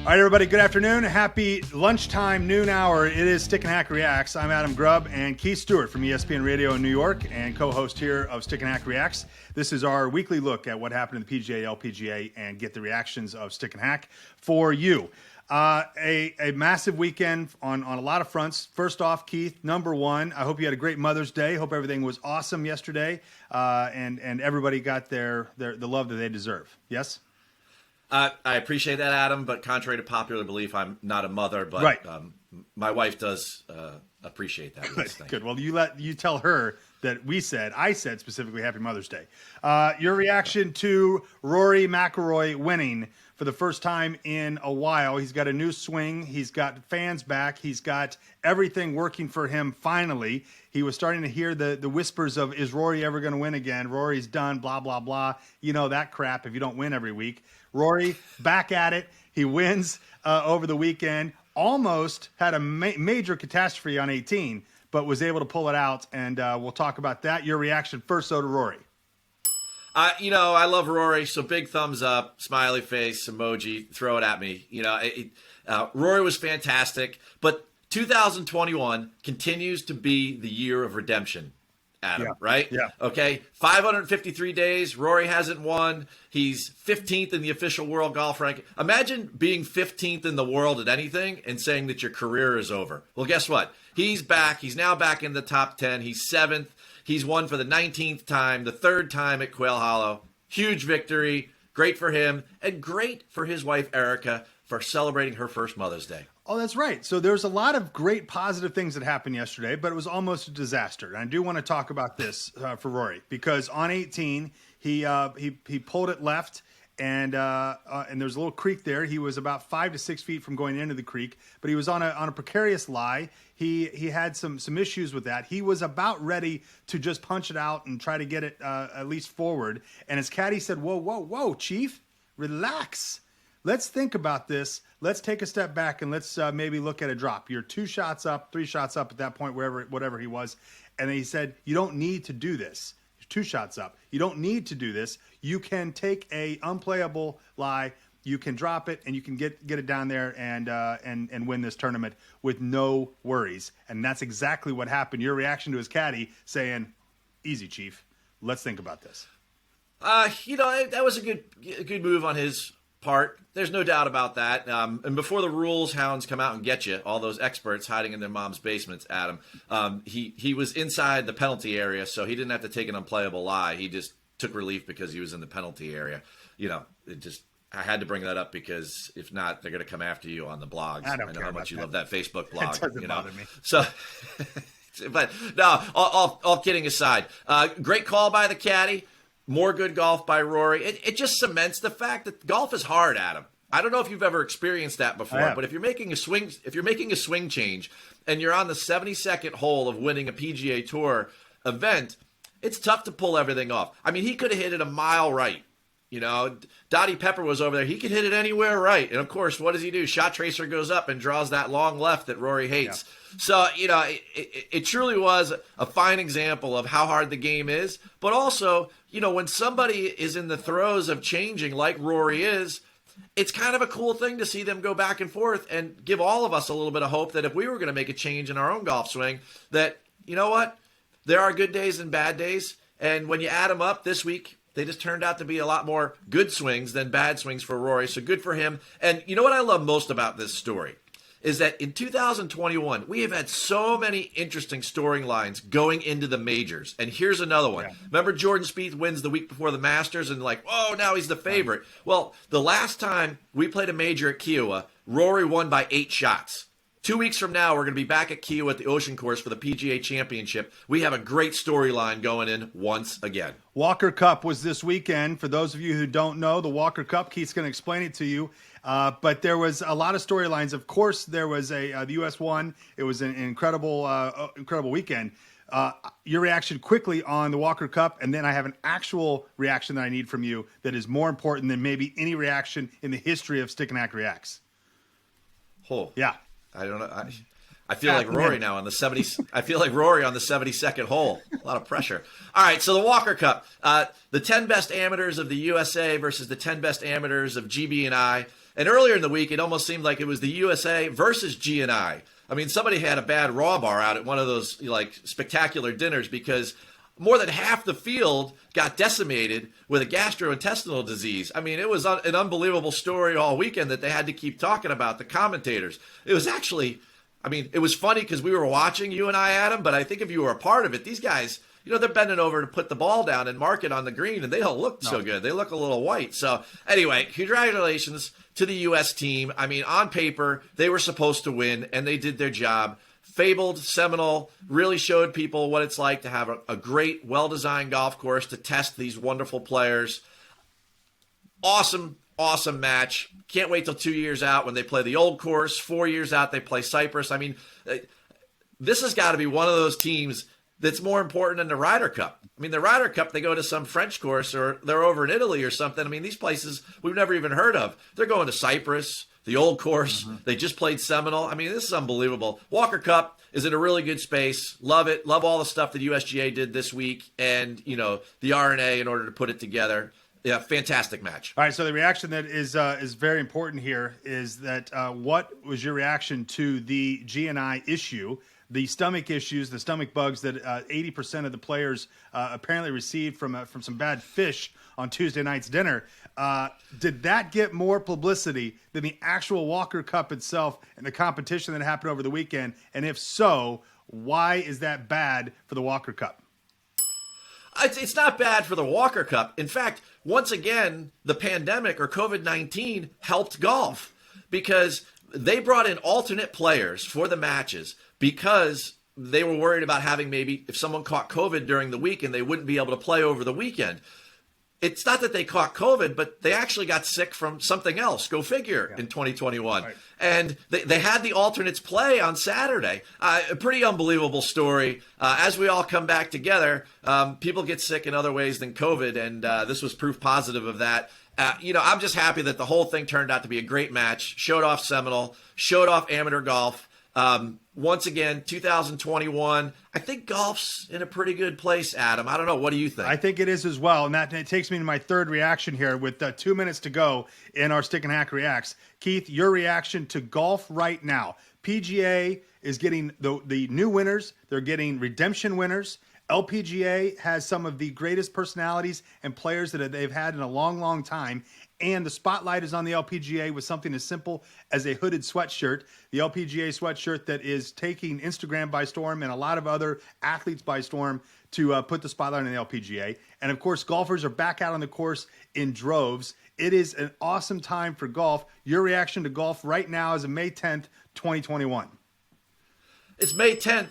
All right, everybody, good afternoon. Happy lunchtime, noon hour. It is Stick and Hack Reacts. I'm Adam Grubb and Keith Stewart from ESPN Radio in New York and co-host here of Stick and Hack Reacts. This is our weekly look at what happened in the PGA, LPGA, and get the reactions of Stick and Hack for you. A massive weekend on a lot of fronts. First off, Keith, number one, I hope you had a great Mother's Day. Hope everything was awesome yesterday, and everybody got the love that they deserve. Yes? I appreciate that, Adam, but contrary to popular belief, I'm not a mother, but right. My wife does appreciate that. Good. Good. Well, you tell her that I said specifically Happy Mother's Day. Your reaction to Rory McIlroy winning for the first time in a while. He's got a new swing. He's got fans back. He's got everything working for him finally. He was starting to hear the whispers of, is Rory ever going to win again? Rory's done, blah, blah, blah. You know that crap if you don't win every week. Rory back at it. He wins over the weekend. Almost had a major catastrophe on 18, but was able to pull it out, and we'll talk about that. Your reaction first, though, to Rory. I love Rory, so big thumbs up, smiley face, emoji, throw it at me. Rory was fantastic, but 2021 continues to be the year of redemption, Adam, right? Yeah. Okay, 553 days, Rory hasn't won. He's 15th in the official world golf ranking. Imagine being 15th in the world at anything and saying that your career is over. Well, guess what? He's back. He's now back in the top 10. He's 7th. He's won for the 19th time, the third time at Quail Hollow. Huge victory. Great for him, and great for his wife, Erica, for celebrating her first Mother's Day. Oh, that's right. So there's a lot of great positive things that happened yesterday, but it was almost a disaster. And I do want to talk about this for Rory, because on 18, he pulled it left, and there's a little creek there. He was about 5 to 6 feet from going into the creek, but he was on a precarious lie. He had some issues with that. He was about ready to just punch it out and try to get it at least forward. And his caddy said, whoa, Chief, relax. Let's think about this. Let's take a step back and let's maybe look at a drop. You're 2 shots up, 3 shots up at that point, whatever he was. And then he said, you don't need to do this. You're 2 shots up. You don't need to do this. You can take a unplayable lie. You can drop it, and you can get it down there and win this tournament with no worries. And that's exactly what happened. Your reaction to his caddy saying, easy, Chief. Let's think about this. That was a good move on his part. There's no doubt about that. And before the rules hounds come out and get you, all those experts hiding in their mom's basements, Adam, he was inside the penalty area, so he didn't have to take an unplayable lie. He just took relief because he was in the penalty area. I had to bring that up because if not, they're going to come after you on the blogs. I know how much you love that Facebook blog. It doesn't bother me. So, but no, all kidding aside, great call by the caddy. More good golf by Rory. It just cements the fact that golf is hard, Adam. I don't know if you've ever experienced that before, but if you're making a swing change and you're on the 72nd hole of winning a PGA Tour event, it's tough to pull everything off. I mean, he could have hit it a mile right. Dottie Pepper was over there. He could hit it anywhere right. And, of course, what does he do? Shot tracer goes up and draws that long left that Rory hates. Yeah. So, it truly was a fine example of how hard the game is. But also, when somebody is in the throes of changing like Rory is, it's kind of a cool thing to see them go back and forth and give all of us a little bit of hope that if we were going to make a change in our own golf swing, that, you know what, there are good days and bad days. And when you add them up this week, they just turned out to be a lot more good swings than bad swings for Rory. So good for him. And you know what I love most about this story is that in 2021, we have had so many interesting storylines going into the majors. And here's another one. Yeah. Remember Jordan Spieth wins the week before the Masters and now he's the favorite. Well, the last time we played a major at Kiowa, Rory won by 8 shots. 2 weeks from now, we're going to be back at Kiowa at the Ocean Course for the PGA Championship. We have a great storyline going in once again. Walker Cup was this weekend. For those of you who don't know, the Walker Cup, Keith's going to explain it to you. But there was a lot of storylines. Of course, there was the U.S. won. It was an incredible weekend. Your reaction quickly on the Walker Cup, and then I have an actual reaction that I need from you that is more important than maybe any reaction in the history of Stick and Hack Reacts. Oh. Yeah. I don't know. I feel like Rory now on the 70. I feel like Rory on the 72nd hole. A lot of pressure. All right, so the Walker Cup, the 10 best amateurs of the USA versus the 10 best amateurs of GB and I. And earlier in the week, it almost seemed like it was the USA versus G&I. I mean, somebody had a bad raw bar out at one of those like spectacular dinners because more than half the field got decimated with a gastrointestinal disease. I mean, it was an unbelievable story all weekend that they had to keep talking about, the commentators. It was actually, I mean, it was funny because we were watching, you and I, Adam, but I think if you were a part of it, these guys, you know, they're bending over to put the ball down and mark it on the green, and they don't look so good. They look a little white. So anyway, congratulations to the U.S. team. I mean, on paper, they were supposed to win, and they did their job. Fabled, seminal, really showed people what it's like to have a great, well-designed golf course to test these wonderful players. Awesome match. Can't wait till 2 years out when they play the old course. 4 years out, they play Cyprus. I mean, this has got to be one of those teams that's more important than the Ryder Cup. I mean, the Ryder Cup, they go to some French course or they're over in Italy or something. I mean, these places we've never even heard of. They're going to Cyprus, the old course. They just played Seminole. I mean, this is unbelievable. Walker Cup is in a really good space. Love it. Love all the stuff that USGA did this week and, you know, the RNA in order to put it together. Yeah, fantastic match. All right, so the reaction that is very important here is that what was your reaction to the G&I issue, the stomach issues, the stomach bugs that 80% of the players apparently received from some bad fish on Tuesday night's dinner? Did that get more publicity than the actual Walker Cup itself and the competition that happened over the weekend? And if so, why is that bad for the Walker Cup? It's not bad for the Walker Cup. In fact, once again, the pandemic or COVID-19 helped golf because they brought in alternate players for the matches because they were worried about having maybe if someone caught COVID during the week and they wouldn't be able to play over the weekend. It's not that they caught COVID, but they actually got sick from something else. Go figure in 2021. Right. And they had the alternates play on Saturday. A pretty unbelievable story. As we all come back together, people get sick in other ways than COVID, and this was proof positive of that. You know, I'm just happy that the whole thing turned out to be a great match. Showed off Seminole, showed off amateur golf. Once again, 2021, I think golf's in a pretty good place, Adam. I don't know. What do you think? I think it is as well. And that takes me to my third reaction here with 2 minutes to go in our Stick and Hack Reacts. Keith, your reaction to golf right now. PGA is getting the new winners. They're getting redemption winners. LPGA has some of the greatest personalities and players that they've had in a long, long time. And the spotlight is on the LPGA with something as simple as a hooded sweatshirt. The LPGA sweatshirt that is taking Instagram by storm and a lot of other athletes by storm to put the spotlight on the LPGA. And of course, golfers are back out on the course in droves. It is an awesome time for golf. Your reaction to golf right now is May 10th, 2021. It's May 10th.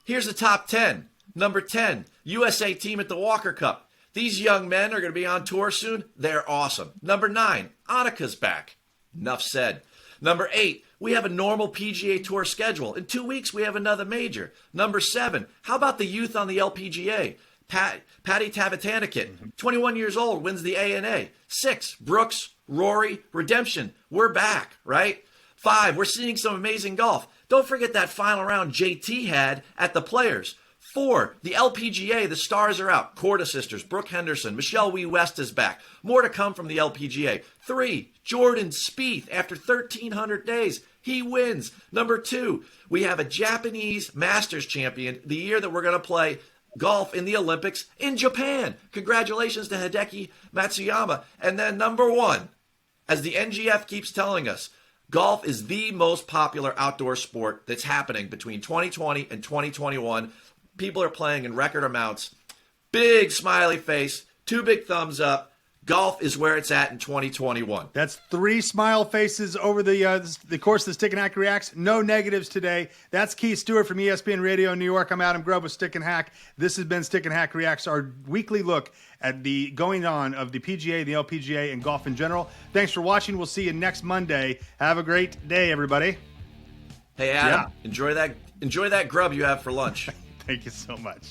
Here's the top 10. Number 10, USA team at the Walker Cup. These young men are going to be on tour soon. They're awesome. Number 9, Annika's back. Enough said. Number 8, we have a normal PGA Tour schedule. In 2 weeks, we have another major. Number 7, how about the youth on the LPGA? Patty Tavatanakit, 21 years old, wins the ANA. 6, Brooks, Rory, redemption. We're back, right? 5, we're seeing some amazing golf. Don't forget that final round JT had at the Players. 4, the LPGA, the stars are out. Korda sisters, Brooke Henderson, Michelle Wee West is back. More to come from the LPGA. 3, Jordan Spieth, after 1,300 days, he wins. Number 2, we have a Japanese Masters champion the year that we're going to play golf in the Olympics in Japan. Congratulations to Hideki Matsuyama. And then number 1, as the NGF keeps telling us, golf is the most popular outdoor sport that's happening between 2020 and 2021. People are playing in record amounts. Big smiley face, 2 big thumbs up. Golf is where it's at in 2021. That's 3 smile faces over the course of the Stick and Hack Reacts. No negatives today. That's Keith Stewart from ESPN Radio in New York. I'm Adam Grubb with Stick and Hack. This has been Stick and Hack Reacts, our weekly look at the going on of the PGA, the LPGA, and golf in general. Thanks for watching. We'll see you next Monday. Have a great day, everybody. Hey, Adam, enjoy that grub you have for lunch. Thank you so much.